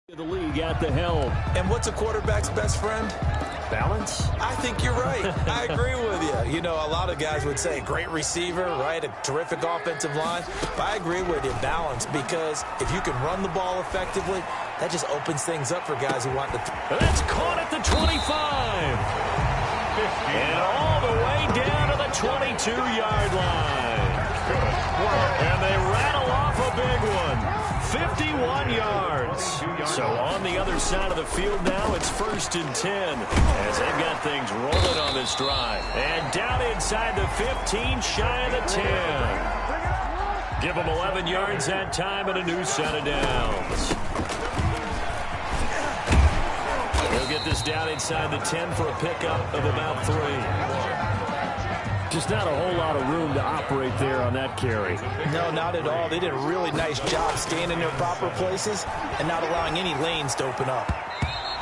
The league at the helm. And what's a quarterback's best friend? Balance? I think you're right. I agree with you. You know, a lot of guys would say great receiver, right? A terrific offensive line. But I agree with you, balance, because if you can run the ball effectively, that just opens things up for guys who want to. That's caught at the 25. And all the way down to the 22-yard line. And they rattle off a big one. 51 yards. So on the other side of the field now, it's 1st and 10 as they've got things rolling on this drive. And down inside the 15, shy of the 10. Give them 11 yards that time and a new set of downs. They'll get this down inside the 10 for a pickup of about 3. Just not a whole lot of room to operate there on that carry. No, not at all. They did a really nice job staying in their proper places and not allowing any lanes to open up.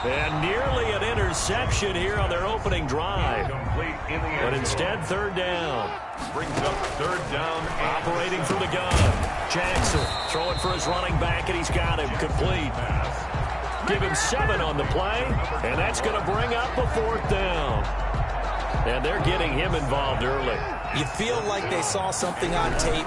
And nearly an interception here on their opening drive. But instead, 3rd down. Brings up 3rd down. Operating from the gun. Jackson throwing for his running back, and he's got him complete. Give him 7 on the play, and that's going to bring up a 4th down. And they're getting him involved early. You feel like they saw something on tape,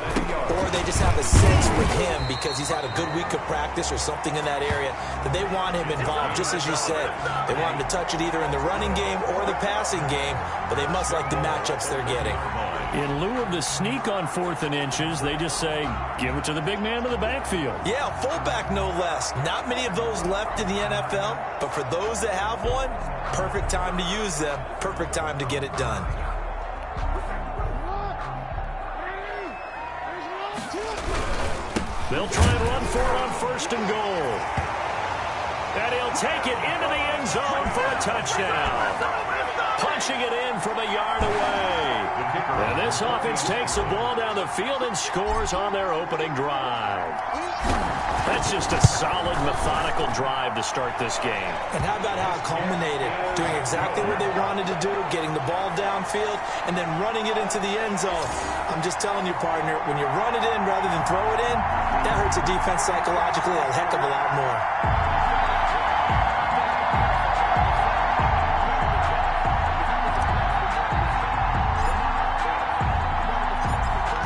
or they just have a sense with him because he's had a good week of practice or something in that area that they want him involved. Just as you said, they want him to touch it either in the running game or the passing game, but they must like the matchups they're getting. In lieu of the sneak on 4th and inches, they just say, give it to the big man in the backfield. Yeah, fullback no less. Not many of those left in the NFL, but for those that have one, perfect time to use them, perfect time to get it done. They'll try and run for it on 1st and goal. And he'll take it into the end zone for a touchdown. Punching it in from a yard away. And this offense takes the ball down the field and scores on their opening drive. That's just a solid, methodical drive to start this game. And how about how it culminated? Doing exactly what they wanted to do, getting the ball downfield, and then running it into the end zone. I'm just telling you, partner, when you run it in rather than throw it in, that hurts a defense psychologically a heck of a lot more.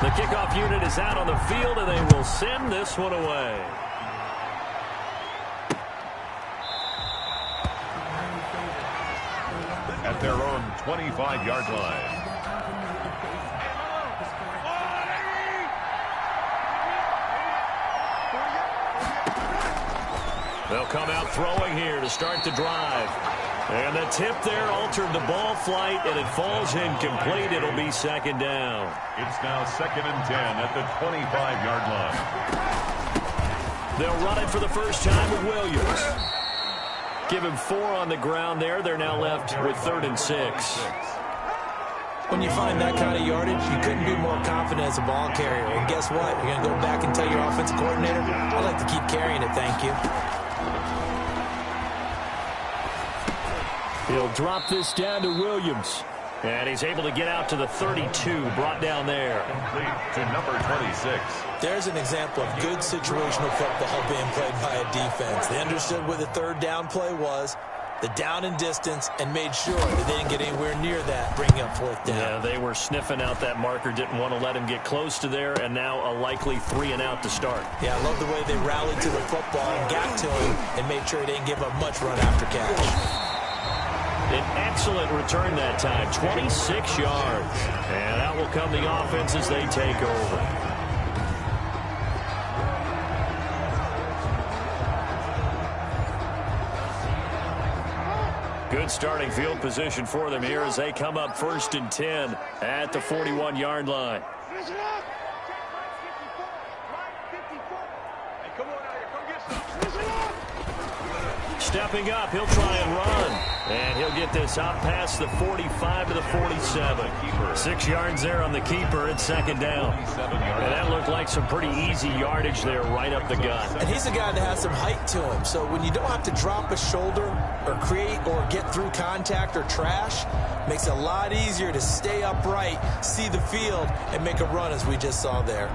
The kickoff unit is out on the field, and they will send this one away. At their own 25-yard line. They'll come out throwing here to start the drive. And the tip there altered the ball flight, and it falls incomplete. It'll be 2nd down. It's now 2nd and 10 at the 25-yard line. They'll run it for the first time with Williams. Give him 4 on the ground there. They're now left with 3rd and 6. When you find that kind of yardage, you couldn't be more confident as a ball carrier. And guess what? You're going to go back and tell your offensive coordinator, I'd like to keep carrying it, thank you. He'll drop this down to Williams. And he's able to get out to the 32, brought down there. Complete to number 26. There's an example of good situational football being played by a defense. They understood what the 3rd down play was, the down and distance, and made sure that they didn't get anywhere near that, bringing up 4th down. Yeah, they were sniffing out that marker, didn't want to let him get close to there, and now a likely 3 and out to start. Yeah, I love the way they rallied to the football and got to him and made sure he didn't give up much run after catch. An excellent return that time, 26 yards. And out will come the offense as they take over. Good starting field position for them here as they come up 1st and 10 at the 41-yard line. Stepping up, he'll try and run. And he'll get this out past the 45 to the 47. 6 yards there on the keeper. It's 2nd down. And that looked like some pretty easy yardage there right up the gut. And he's a guy that has some height to him. So when you don't have to drop a shoulder or create or get through contact or trash, makes it a lot easier to stay upright, see the field, and make a run as we just saw there.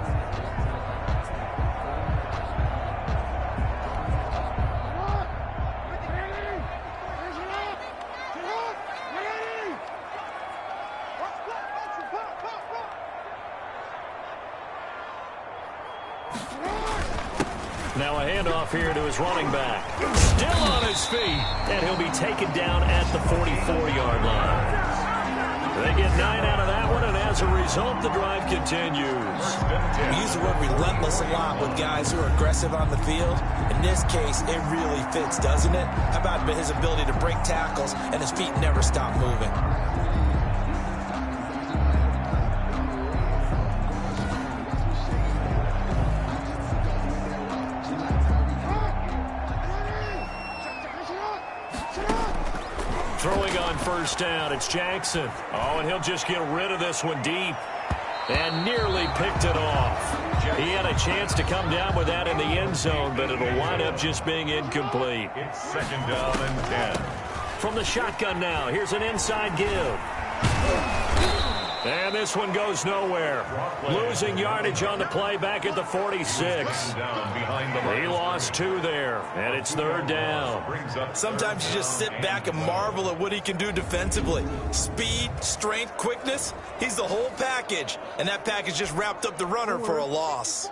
a handoff here to his running back. Still on his feet. And he'll be taken down at the 44-yard line. They get 9 out of that one, and as a result, the drive continues. We use the word relentless a lot with guys who are aggressive on the field. In this case, it really fits, doesn't it? How about his ability to break tackles and his feet never stop moving? Throwing on first down, it's Jackson. Oh, and he'll just get rid of this one deep. And nearly picked it off. He had a chance to come down with that in the end zone, but it'll wind up just being incomplete. It's second down and 10. From the shotgun now, here's an inside give. And this one goes nowhere. Losing yardage on the play back at the 46. He lost 2 there, and it's third down. Sometimes you just sit back and marvel at what he can do defensively. Speed, strength, quickness, he's the whole package. And that package just wrapped up the runner for a loss.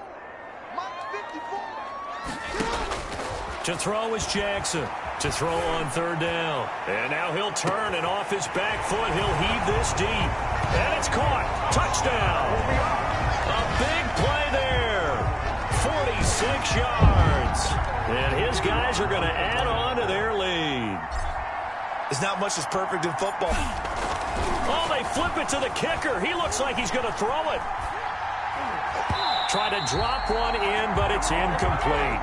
To throw is Jackson. To throw on third down. And now he'll turn, and off his back foot, he'll heave this deep. And it's caught. Touchdown. A big play there. 46 yards. And his guys are going to add on to their lead. There's not much that's perfect in football. Oh, they flip it to the kicker. He looks like he's going to throw it. Try to drop one in, but it's incomplete.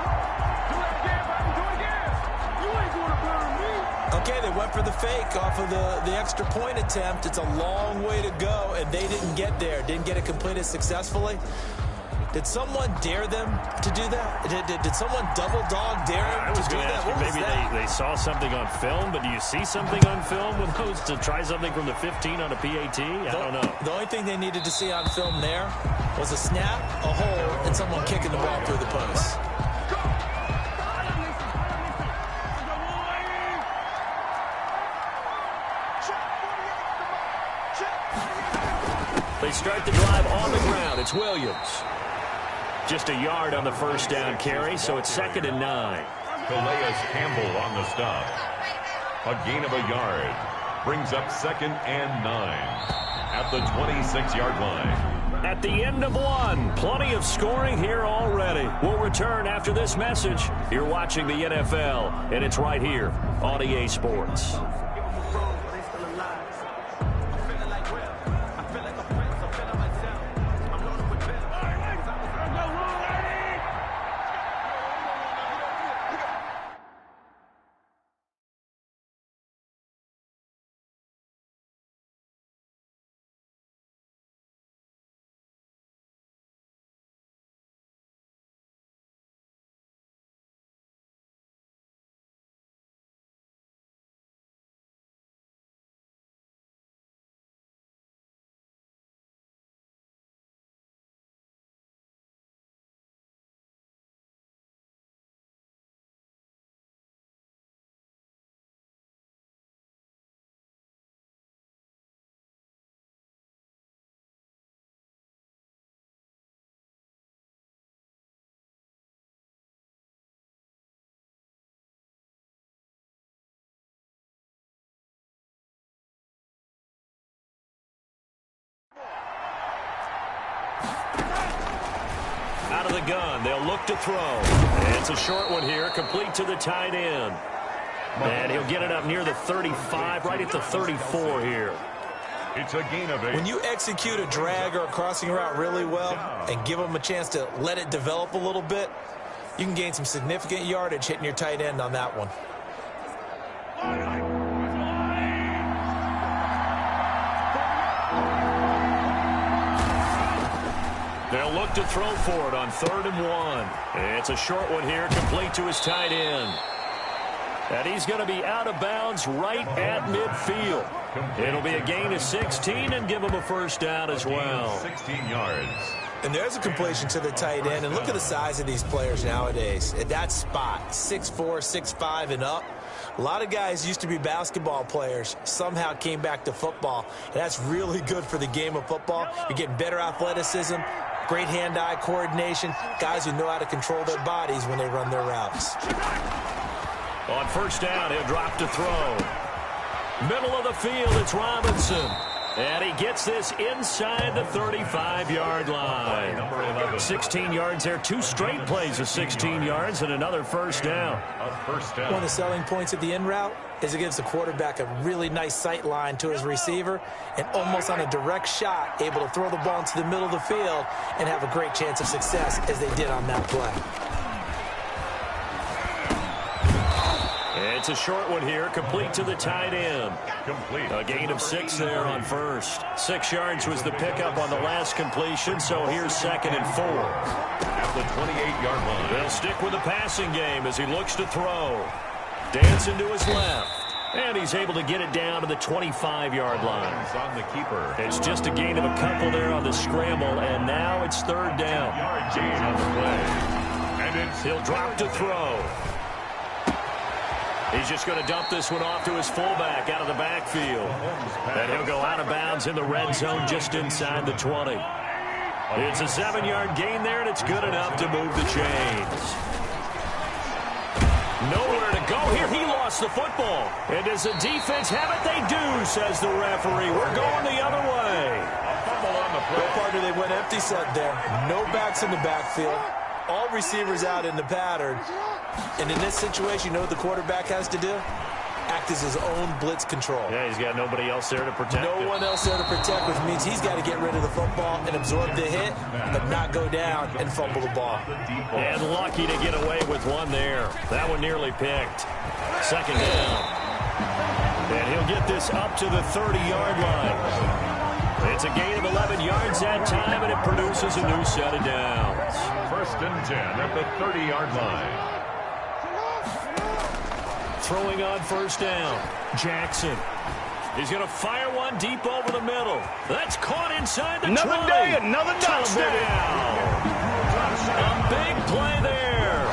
Okay, they went for the fake off of the extra point attempt. It's a long way to go, and they didn't get there. Didn't get it completed successfully. Did someone dare them to do that? Did someone double dog dare them to do that? Maybe they saw something on film, but do you see something on film with those to try something from the 15 on a PAT? I don't know. The only thing they needed to see on film there was a snap, a hole, and someone kicking the ball through the post. They start the drive on the ground. It's Williams. Just a yard on the first down carry, so it's second and 9. Calais Campbell on the stop. A gain of a yard. Brings up second and 9 at the 26-yard line. At the end of one, plenty of scoring here already. We'll return after this message. You're watching the NFL, and it's right here on EA Sports. Out of the gun, they'll look to throw. And it's a short one here, complete to the tight end. And he'll get it up near the 35, right at the 34 here. It's a gain of 8. When you execute a drag or a crossing route really well and give them a chance to let it develop a little bit, you can gain some significant yardage hitting your tight end on that one. They'll look to throw for it on 3rd and 1. It's a short one here, complete to his tight end. And he's going to be out of bounds right at midfield. It'll be a gain of 16 and give him a first down as well. 16 yards. And there's a completion to the tight end. And look at the size of these players nowadays. At that spot, 6'4", 6'5", and up. A lot of guys used to be basketball players, somehow came back to football. And that's really good for the game of football. You're getting better athleticism, Great hand-eye coordination. Guys who know how to control their bodies when they run their routes. On first down, he'll drop to throw. Middle of the field, it's Robinson. And he gets this inside the 35-yard line. 16 yards there. 2 straight plays of 16 yards and another first down. One of the selling points of the in route is it gives the quarterback a really nice sight line to his receiver and almost on a direct shot able to throw the ball into the middle of the field and have a great chance of success as they did on that play. It's a short one here, complete to the tight end. A gain of 6 there on first. 6 yards was the pickup on the last completion, so here's 2nd and 4. At the 28-yard line. They'll stick with the passing game as he looks to throw. Dancing to his left. And he's able to get it down to the 25-yard line. On the keeper. It's just a gain of a couple there on the scramble, and now it's 3rd down. Yard gain on the play. And he'll drop to throw. He's just going to dump this one off to his fullback out of the backfield. And he'll go out of bounds in the red zone just inside the 20. It's a 7-yard gain there, and it's good enough to move the chains. Nowhere to go here. He lost the football. And does the defense have it? They do, says the referee. We're going the other way. No partner, they went empty set there. No backs in the backfield. All receivers out in the pattern. And in this situation, you know what the quarterback has to do? Act as his own blitz control. Yeah, he's got nobody else there to protect him. No one else there to protect, which means he's got to get rid of the football and absorb the hit, but not go down and fumble the ball. And lucky to get away with one there. That one nearly picked. 2nd down. And he'll get this up to the 30-yard line. It's a gain of 11 yards that time, and it produces a new set of downs. 1st and 10 at the 30-yard line. Throwing on first down. Jackson. He's going to fire one deep over the middle. That's caught inside the 20. Another day, another touchdown. A big play there.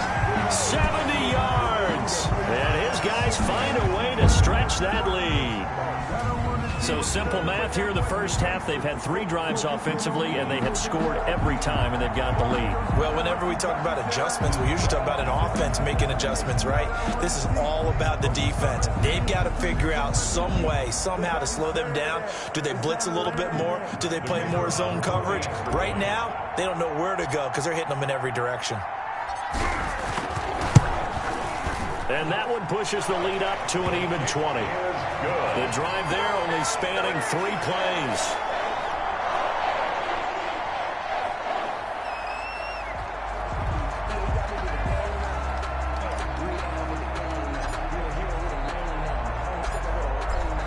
70 yards. And his guys find a way to stretch that lead. So simple math here in the first half. They've had 3 drives offensively, and they have scored every time, and they've got the lead. Well, whenever we talk about adjustments, we usually talk about an offense making adjustments, right? This is all about the defense. They've got to figure out some way, somehow to slow them down. Do they blitz a little bit more? Do they play more zone coverage? Right now, they don't know where to go because they're hitting them in every direction. And that one pushes the lead up to an even 20. The drive there only spanning 3 plays.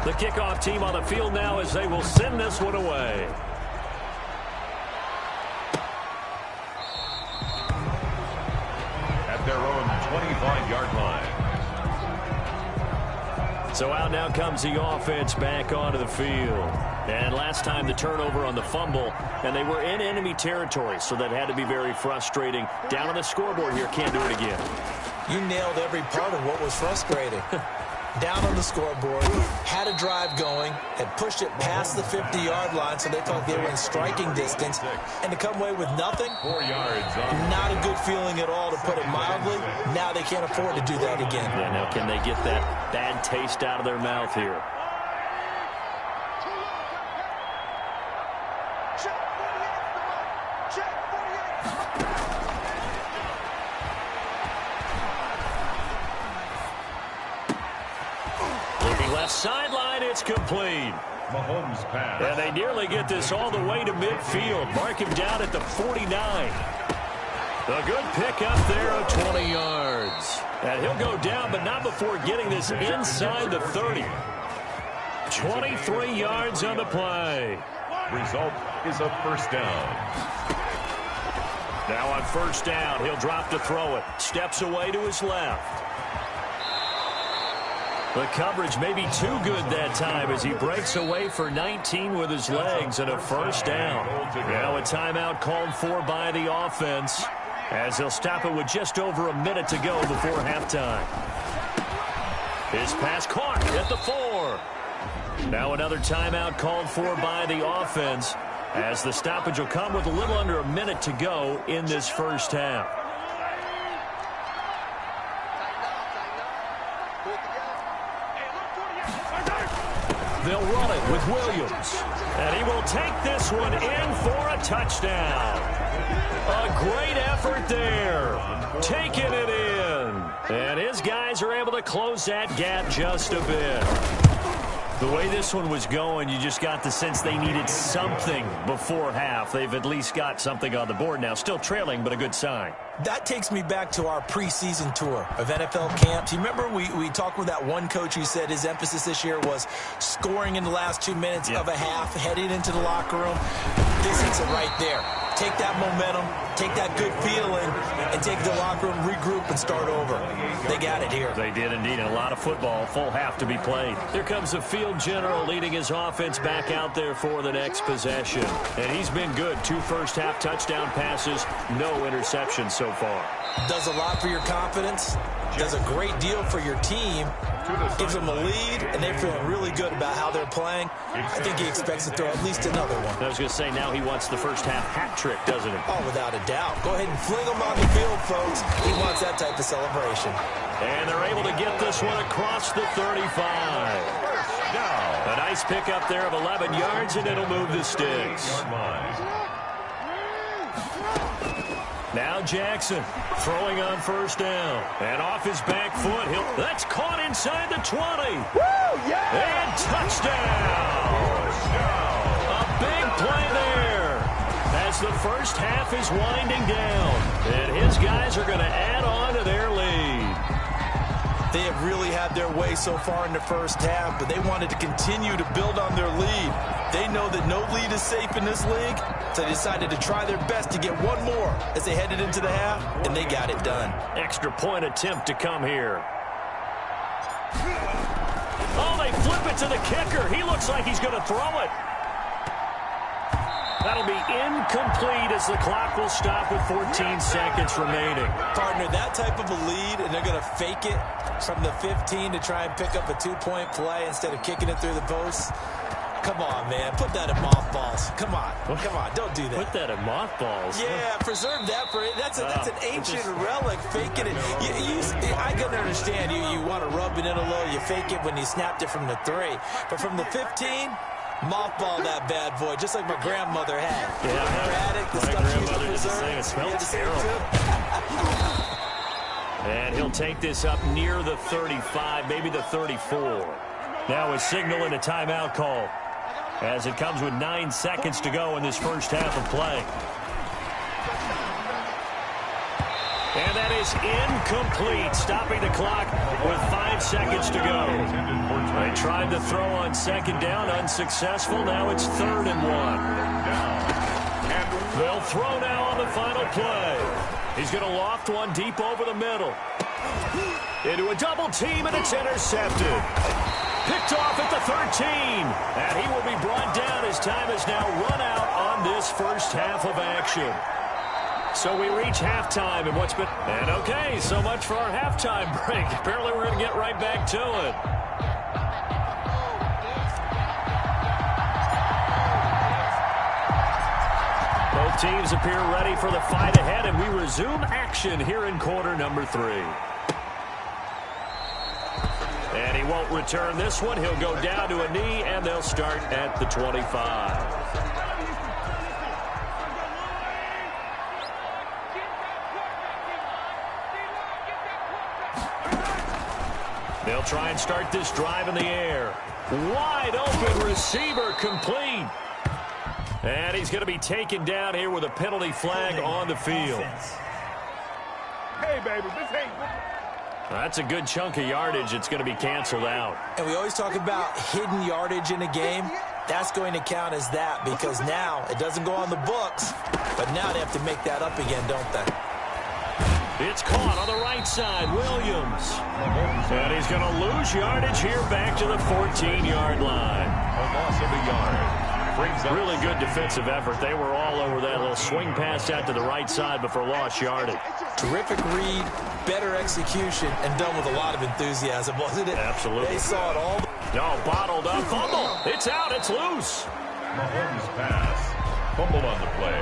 The kickoff team on the field now as they will send this one away. At their own 25-yard line. So out now comes the offense back onto the field. And last time the turnover on the fumble, and they were in enemy territory, so that had to be very frustrating. Down on the scoreboard here, can't do it again. You nailed every part of what was frustrating. Down on the scoreboard, had a drive going, had pushed it past the 50-yard line, so they thought they were in striking distance, and to come away with nothing, 4 yards. Not a good feeling at all, to put it mildly. Now they can't afford to do that again. Yeah, now can they get that bad taste out of their mouth here? Sideline, it's complete. Mahomes pass. And they nearly get this all the way to midfield. Mark him down at the 49. A good pickup there of 20 yards. And he'll go down, but not before getting this inside the 30. 23 yards on the play. Result is a first down. Now on first down, he'll drop to throw it. Steps away to his left. The coverage may be too good that time as he breaks away for 19 with his legs and a first down. Now a timeout called for by the offense as they'll stop it with just over a minute to go before halftime. His pass caught at the 4. Now another timeout called for by the offense as the stoppage will come with a little under a minute to go in this first half. They'll run it with Williams. And he will take this one in for a touchdown. A great effort there. Taking it in. And his guys are able to close that gap just a bit. The way this one was going, you just got the sense they needed something before half. They've at least got something on the board now. Still trailing, but a good sign. That takes me back to our preseason tour of NFL camps. You remember we talked with that one coach who said his emphasis this year was scoring in the last 2 minutes of a half, heading into the locker room. This hits it right there. Take that momentum, take that good feeling, and take the locker room, regroup, and start over. They got it here. They did indeed. A lot of football, full half to be played. Here comes the field general leading his offense back out there for the next possession. And he's been good. 2 first-half touchdown passes, no interceptions so far. Does a lot for your confidence, does a great deal for your team, gives them a lead, and they're feeling really good about how they're playing. I think he expects to throw at least another one. I was going to say, now he wants the first-half hat trick, doesn't he? Oh, without a doubt. Go ahead and fling him on the field, folks. He wants that type of celebration. And they're able to get this one across the 35. A nice pickup there of 11 yards, and it'll move the sticks. Now Jackson throwing on first down. And off his back foot. That's caught inside the 20. Woo, yeah! And touchdown. A big play there as the first half is winding down. And his guys are going to add on to their lead. They have really had their way so far in the first half, but they wanted to continue to build on their lead. They know that no lead is safe in this league, so they decided to try their best to get one more as they headed into the half, and they got it done. Extra point attempt to come here. Oh, they flip it to the kicker. He looks like he's going to throw it. That'll be incomplete as the clock will stop with 14 seconds remaining. Partner, that type of a lead, and they're going to fake it from the 15 to try and pick up a 2-point play instead of kicking it through the posts. Come on, man. Put that in mothballs. Come on. Come on. Don't do that. Put that in mothballs. Yeah, preserve that for it. That's an ancient relic. Faking it. I can understand you want to rub it in a little. You fake it when you snapped it from the 3. But from the 15, mothball that bad boy, just like my grandmother had. Yeah, Never had it. The my stuff she grandmother did the preserved. same. It smelled terrible. And he'll take this up near the 35, maybe the 34. Now a signal and a timeout call as it comes with 9 seconds to go in this first half of play. And that is incomplete, stopping the clock with 5 seconds to go. They tried to throw on second down, unsuccessful. Now it's 3rd and 1. They'll throw now on the final play. He's going to loft one deep over the middle. Into a double team, and it's intercepted. Picked off at the 13. And he will be brought down as time has now run out on this first half of action. So we reach halftime, and what's been... And okay, so much for our halftime break. Apparently we're going to get right back to it. Both teams appear ready for the fight ahead, and we resume action here in quarter number 3. And he won't return this one. He'll go down to a knee, and they'll start at the 25. They'll try and start this drive in the air. Wide open receiver complete. And he's going to be taken down here with a penalty flag on the field. Hey, baby, this ain't... That's a good chunk of yardage. It's going to be canceled out. And we always talk about hidden yardage in a game. That's going to count as that because now it doesn't go on the books, but now they have to make that up again, don't they? It's caught on the right side, Williams. And he's going to lose yardage here back to the 14-yard line. A loss of a yard. Really good defensive effort. They were all over that little swing pass out to the right side before lost yardage. Terrific read, better execution, and done with a lot of enthusiasm, wasn't it? Absolutely. They saw it all. No, bottled up. Fumble. It's out. It's loose. Mahomes' pass fumble on the play.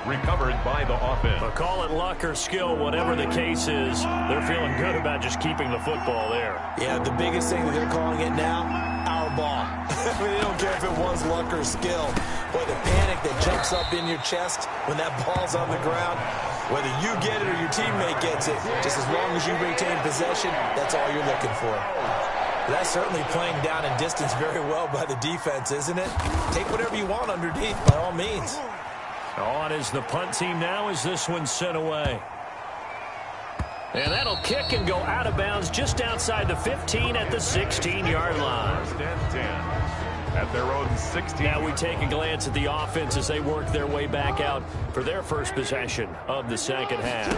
Recovered by the offense. But call it luck or skill, whatever the case is, they're feeling good about just keeping the football there. Yeah, the biggest thing that they're calling it now, our ball. I mean, they don't care if it was luck or skill. Boy, the panic that jumps up in your chest when that ball's on the ground, whether you get it or your teammate gets it, just as long as you retain possession, that's all you're looking for. That's certainly playing down and distance very well by the defense, isn't it? Take whatever you want underneath, by all means. On is the punt team now as this one's sent away. And that'll kick and go out of bounds just outside the 15 at the 16-yard line. First and 10 at their own 16. Now we take a glance at the offense as they work their way back out for their first possession of the second half.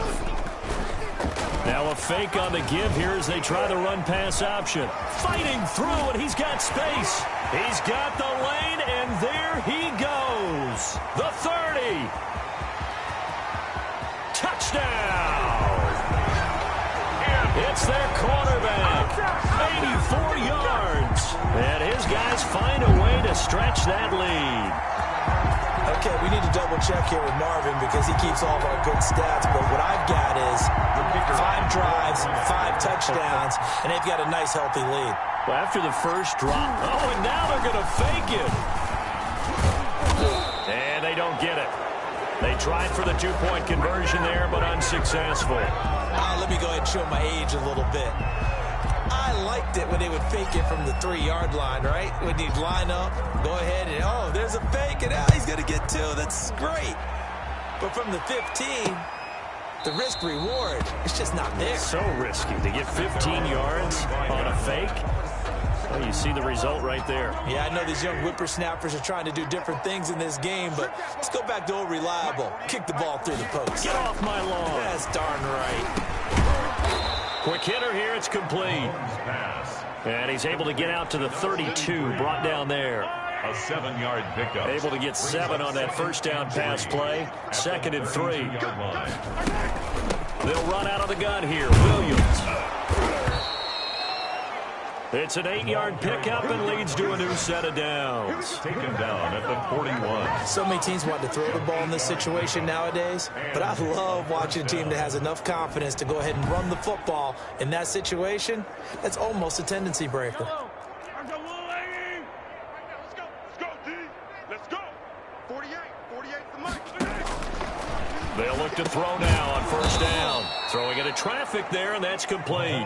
Now a fake on the give here as they try the run-pass option. Fighting through, and he's got space. He's got the lane, and there he goes. The 30. Touchdown. It's their quarterback. 84 yards. And his guys find a way to stretch that lead. Okay, we need to double check here with Marvin because he keeps all of our good stats, but what I've got is 5 drives, 5 touchdowns, and they've got a nice, healthy lead. Well, after the first drop, and now they're going to fake it. And they don't get it. They tried for the 2-point conversion there, but unsuccessful. Let me go ahead and show my age a little bit. I liked it when they would fake it from the 3-yard line, right? When you'd line up, go ahead and, oh, there's a fake, and now he's going to get 2. That's great. But from the 15, the risk-reward, it's just not there. So risky to get 15 yards on a fake. Well, you see the result right there. Yeah, I know these young whippersnappers are trying to do different things in this game, but let's go back to old reliable. Kick the ball through the post. Get off my lawn. That's darn right. Quick hitter here. It's complete. And he's able to get out to the 32, brought down there. A 7-yard pickup. Able to get 7 on that first down pass play. 2nd and 3. They'll run out of the gun here. Williams. It's an 8-yard pickup and leads to a new set of downs. Taken down at the 41. So many teams want to throw the ball in this situation nowadays, but I love watching a team that has enough confidence to go ahead and run the football in that situation. That's almost a tendency breaker. They'll look to throw now on first down. Throwing into traffic there, and that's complete.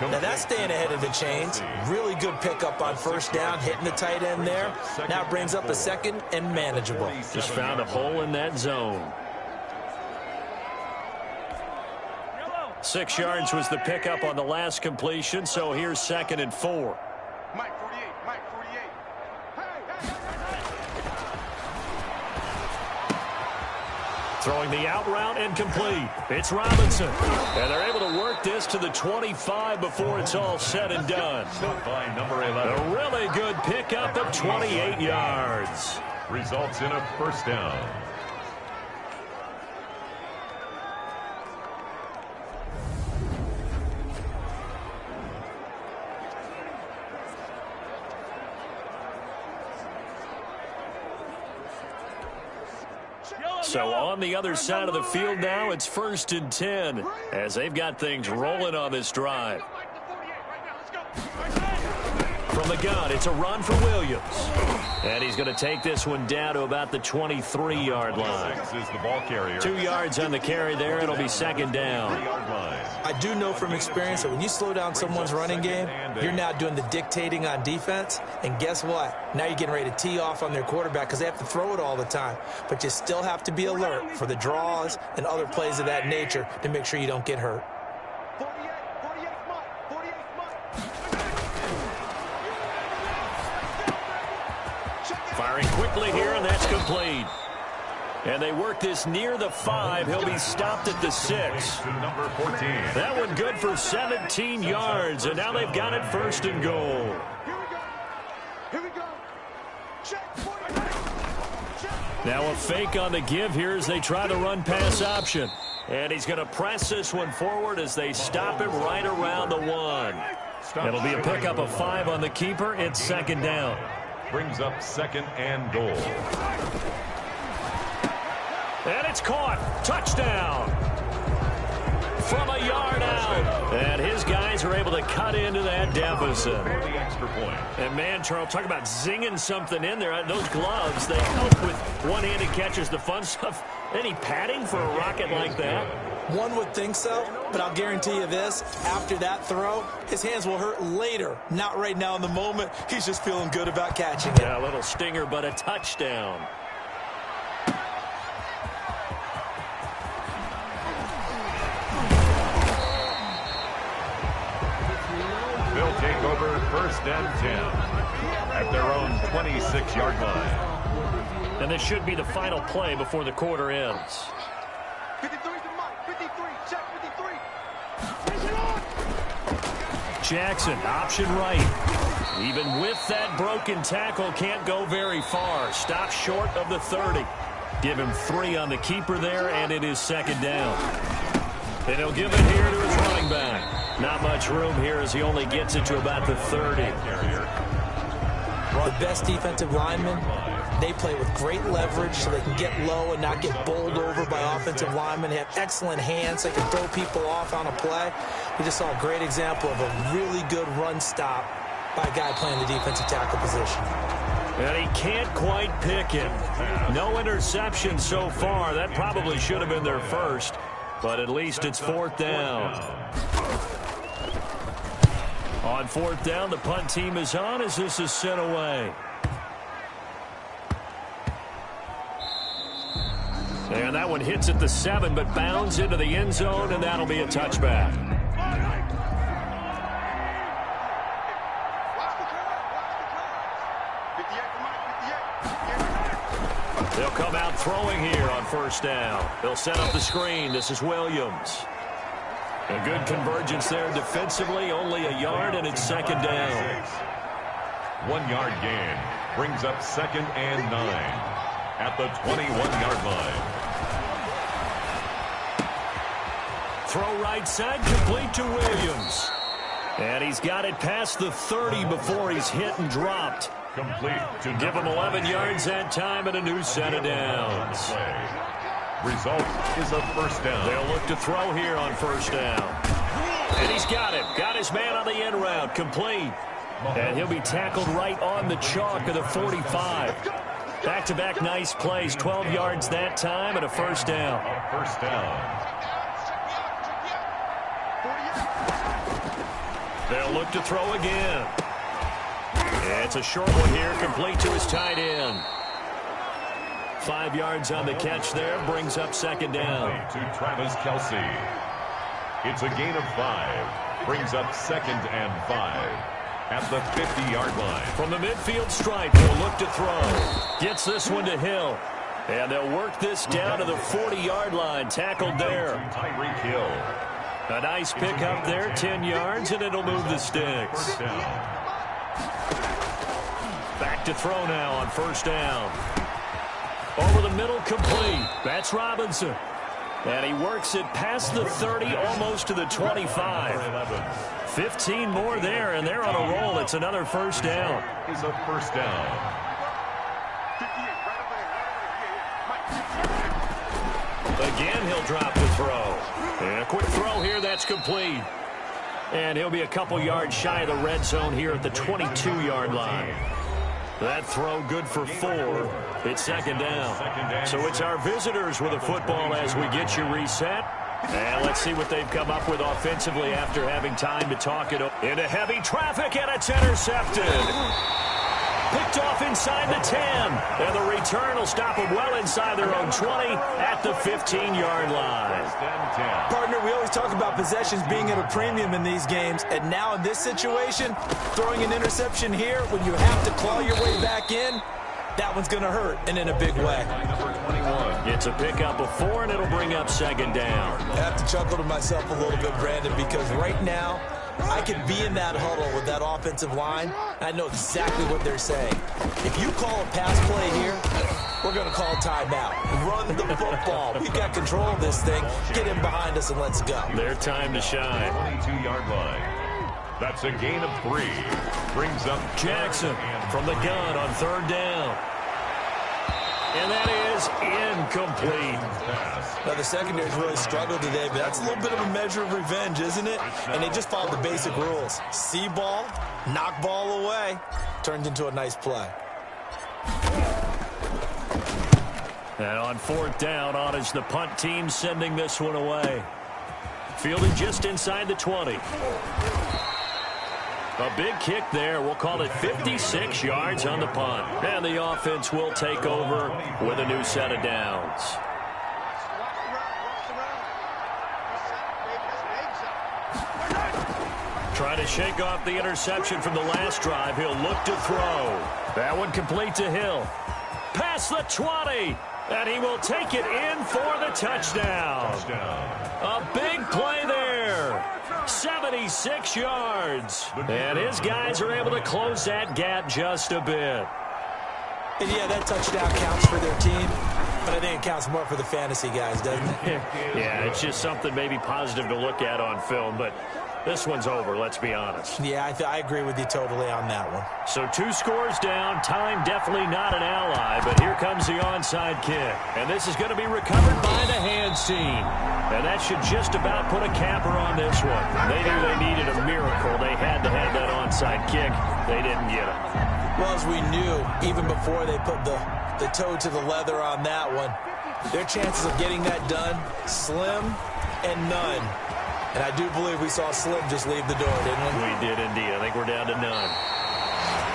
Now that's staying ahead of the chains. Really good pickup on first down, hitting the tight end there. Now it brings up a 2nd and manageable. Just found a hole in that zone. 6 yards was the pickup on the last completion, so here's 2nd and 4. Mike 48, Mike 48. Throwing the out route and complete. It's Robinson. And they're able to work this to the 25 before it's all said and done. By number 11. A really good pickup of 28 yards. Results in a first down. So on the other side of the field now, it's 1st and 10 as they've got things rolling on this drive. From the gun, it's a run for Williams. And he's going to take this one down to about the 23-yard line. Is the ball carrier. 2 yards on the carry there. It'll be 2nd down. I do know from experience that when you slow down someone's running game, you're now doing the dictating on defense. And guess what? Now you're getting ready to tee off on their quarterback because they have to throw it all the time. But you still have to be alert for the draws and other plays of that nature to make sure you don't get hurt. Firing quickly here, and that's complete. And they work this near the 5. He'll be stopped at the 6. Number 14. That one good for 17 yards, and now they've got it 1st and goal. Here we go. Now a fake on the give here as they try the run-pass option. And he's going to press this one forward as they stop him right around the 1. It'll be a pickup of 5 on the keeper. It's 2nd down. Brings up 2nd and goal. And it's caught. Touchdown. From a yard out. And his guys are able to cut into that deficit. For the extra point. And man, Charles, talk about zinging something in there. Those gloves, they help with one-handed catches, the fun stuff. Any padding for a rocket like that? One would think so, but I'll guarantee you this. After that throw, his hands will hurt later. Not right now in the moment. He's just feeling good about catching it. Yeah, a little stinger, but a touchdown. They'll take over 1st and 10 at their own 26-yard line. And this should be the final play before the quarter ends. 53 to Mike. 53. Check 53. Jackson, option right. Even with that broken tackle, can't go very far. Stop short of the 30. Give him 3 on the keeper there, and it is 2nd down. And he'll give it here to his running back. Not much room here as he only gets it to about the 30. The best defensive linemen, they play with great leverage so they can get low and not get bowled over by offensive linemen. They have excellent hands. They can throw people off on a play. We just saw a great example of a really good run stop by a guy playing the defensive tackle position. And he can't quite pick him. No interception so far. That probably should have been their first, but at least it's 4th down. On 4th down, the punt team is on as this is sent away. And that one hits at the 7, but bounds into the end zone, and that'll be a touchback. They'll come out throwing here on 1st down. They'll set up the screen. This is Williams. A good convergence there defensively, only a yard, and it's 2nd down. 1-yard gain brings up 2nd and 9 at the 21-yard line. Throw right side, complete to Williams. And he's got it past the 30 before he's hit and dropped. Complete to Give him 11 yards that time and a new set of downs. Result is a 1st down. They'll look to throw here on 1st down. And he's got him. Got his man on the end route. Complete. And he'll be tackled right on the chalk of the 45. Back-to-back nice plays. 12 yards that time and a 1st down. 1st down. They'll look to throw again. It's a short one here, complete to his tight end. 5 yards on the catch there, brings up 2nd down. To Travis Kelce. It's a gain of 5. Brings up 2nd and 5 at the 50-yard line. From the midfield stripe, they'll look to throw. Gets this one to Hill. And they'll work this down to the 40-yard line, tackled there. Tyreek Hill. A nice pick up there, 10 yards, and it'll move the sticks. Back to throw now on 1st down. Over the middle, complete. That's Robinson. And he works it past the 30, almost to the 25. 15 more there, and they're on a roll. It's another 1st down. Is a 1st down. Again, he'll drop the throw. And a quick throw here, that's complete. And he'll be a couple yards shy of the red zone here at the 22-yard line. That throw good for 4. It's 2nd down. So it's our visitors with the football as we get you reset. And let's see what they've come up with offensively after having time to talk it up. Into heavy traffic, and it's intercepted. Picked off inside the 10. And the return will stop them well inside their own 20 at the 15-yard line. Partner, we always talk about possessions being at a premium in these games. And now in this situation, throwing an interception here when you have to claw your way back in, that one's going to hurt, and in a big way. It's a pickup of 4, and it'll bring up 2nd down. I have to chuckle to myself a little bit, Brandon, because right now, I could be in that huddle with that offensive line, and I know exactly what they're saying. If you call a pass play here, we're going to call timeout. Run the football. We've got control of this thing. Get him behind us, and let's go. Their time to shine. 22-yard line. That's a gain of 3. Brings up Jackson from the gun on 3rd down. And that is incomplete. Now, the secondary's really struggled today, but that's a little bit of a measure of revenge, isn't it? And they just followed the basic rules. See ball, knock ball away. Turned into a nice play. And on 4th down, on is the punt team sending this one away. Fielded just inside the 20. A big kick there. We'll call it 56 yards on the punt. And the offense will take over with a new set of downs. Trying to shake off the interception from the last drive. He'll look to throw. That one complete to Hill. Past the 20. And he will take it in for the touchdown. A big play there. 76 yards. And his guys are able to close that gap just a bit. And yeah, that touchdown counts for their team, but I think it counts more for the fantasy guys, doesn't it? Yeah, it's just something maybe positive to look at on film, but this one's over, let's be honest. Yeah, I agree with you totally on that one. So 2 scores down, time definitely not an ally, but here comes the onside kick. And this is going to be recovered by the hands team. And that should just about put a capper on this one. They knew they needed a miracle. They had to have that onside kick. They didn't get it. Well, as we knew, even before they put the toe to the leather on that one, their chances of getting that done, slim and none. And I do believe we saw Slim just leave the door, didn't we? We did indeed. I think we're down to none.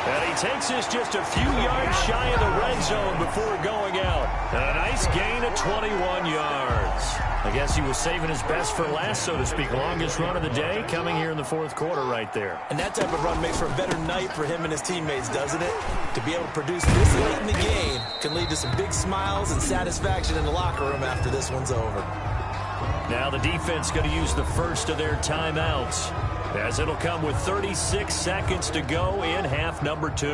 And he takes this just a few yards shy of the red zone before going out. A nice gain of 21 yards. I guess he was saving his best for last, so to speak. Longest run of the day coming here in the 4th quarter right there. And that type of run makes for a better night for him and his teammates, doesn't it? To be able to produce this late in the game can lead to some big smiles and satisfaction in the locker room after this one's over. Now the defense going to use the first of their timeouts, as it'll come with 36 seconds to go in half number 2.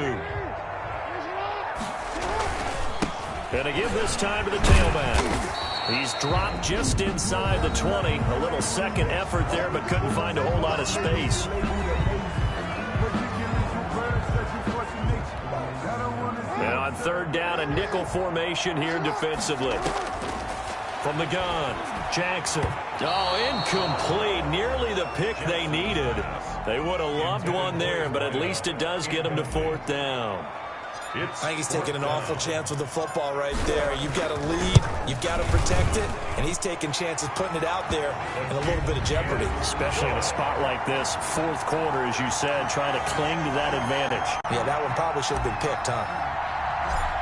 And to give this time to the tailback. He's dropped just inside the 20. A little second effort there, but couldn't find a whole lot of space. And on 3rd down, a nickel formation here defensively. From the gun, Jackson. Oh, incomplete. Nearly the pick they needed. They would have loved one there, but at least it does get them to 4th down. I think he's taking an awful chance with the football right there. You've got to lead, you've got to protect it, and he's taking chances putting it out there in a little bit of jeopardy. Especially in a spot like this, 4th quarter, as you said, trying to cling to that advantage. Yeah, that one probably should have been picked, huh?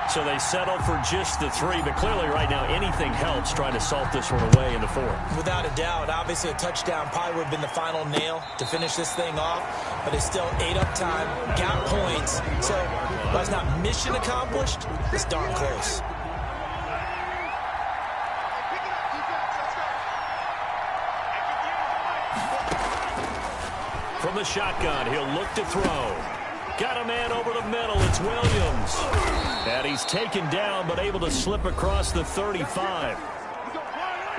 So they settle for just the 3, but clearly right now anything helps trying to salt this one away in the 4th. Without a doubt, obviously a touchdown probably would have been the final nail to finish this thing off, but it's still 8 up time, got points, so while it's not mission accomplished, it's darn close. From the shotgun, he'll look to throw. Got a man over the middle. It's Williams. And he's taken down, but able to slip across the 35.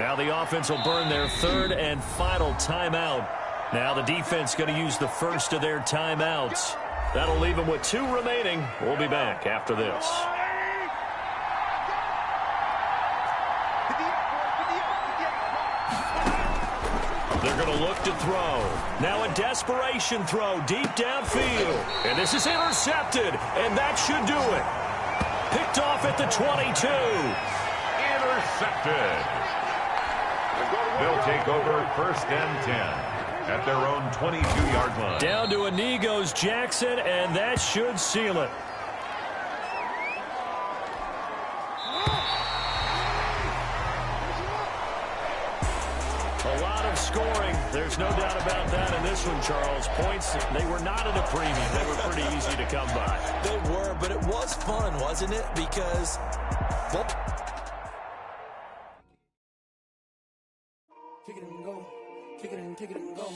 Now the offense will burn their 3rd and final timeout. Now the defense going to use the first of their timeouts. That'll leave them with 2 remaining. We'll be back after this. They're going to look to throw. Now a desperation throw deep downfield. And this is intercepted, and that should do it. Picked off at the 22. Intercepted. They'll take over 1st and 10 at their own 22-yard line. Down to Inigo's Jackson, and that should seal it. A lot of scoring. There's no doubt about that in this one, Charles. Points, they were not at a premium. They were pretty easy to come by. They were, but it was fun, wasn't it? Because, well, kick it and go, kick it and go.